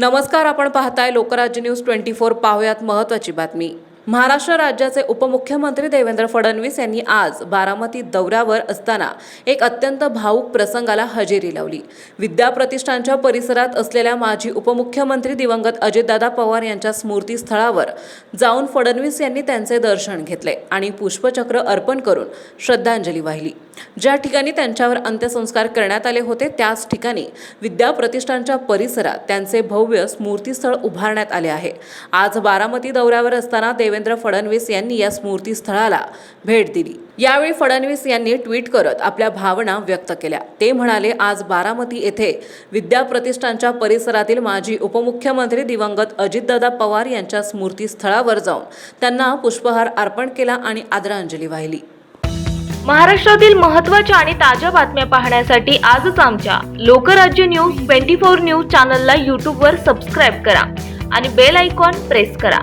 नमस्कार, आपण पाहताय लोकराज्य न्यूज 24। पाहुयात महत्त्वाची बातमी। महाराष्ट्र राज्याचे उपमुख्यमंत्री देवेंद्र फडणवीस यांनी आज बारामती दौऱ्यावर असताना एक अत्यंत भावूक प्रसंगाला हजेरी लावली। विद्या प्रतिष्ठानच्या परिसरात असलेल्या माजी उपमुख्यमंत्री दिवंगत अजितदादा पवार यांच्या स्मृतीस्थळावर जाऊन फडणवीस यांनी त्यांचे दर्शन घेतले आणि पुष्पचक्र अर्पण करून श्रद्धांजली वाहिली। ज्या ठिकाणी त्यांच्यावर अंत्यसंस्कार करण्यात आले होते त्याच ठिकाणी विद्या प्रतिष्ठानच्या परिसरात त्यांचे भव्य स्मृतीस्थळ उभारण्यात आले आहे। आज बारामती दौऱ्यावर असताना देवेंद्र फडणवीस यांनी या स्मृतीस्थळाला भेट दिली। यावेळी फडणवीस यांनी ट्विट करत आपल्या भावना व्यक्त केल्या। ते म्हणाले, आज बारामती येथे विद्या प्रतिष्ठानच्या परिसरातील माजी उपमुख्यमंत्री दिवंगत अजितदादा पवार यांच्या स्मृतीस्थळावर जाऊन त्यांना पुष्पहार अर्पण केला आणि आदरांजली वाहिली। महाराष्ट्रातील महत्त्वाच्या आणि ताज्या बातम्या पाहण्यासाठी आजच आमच्या लोकराज्य न्यूज 24 न्यूज चॅनलला YouTube वर सबस्क्राइब करा आणि बेल आयकॉन प्रेस करा।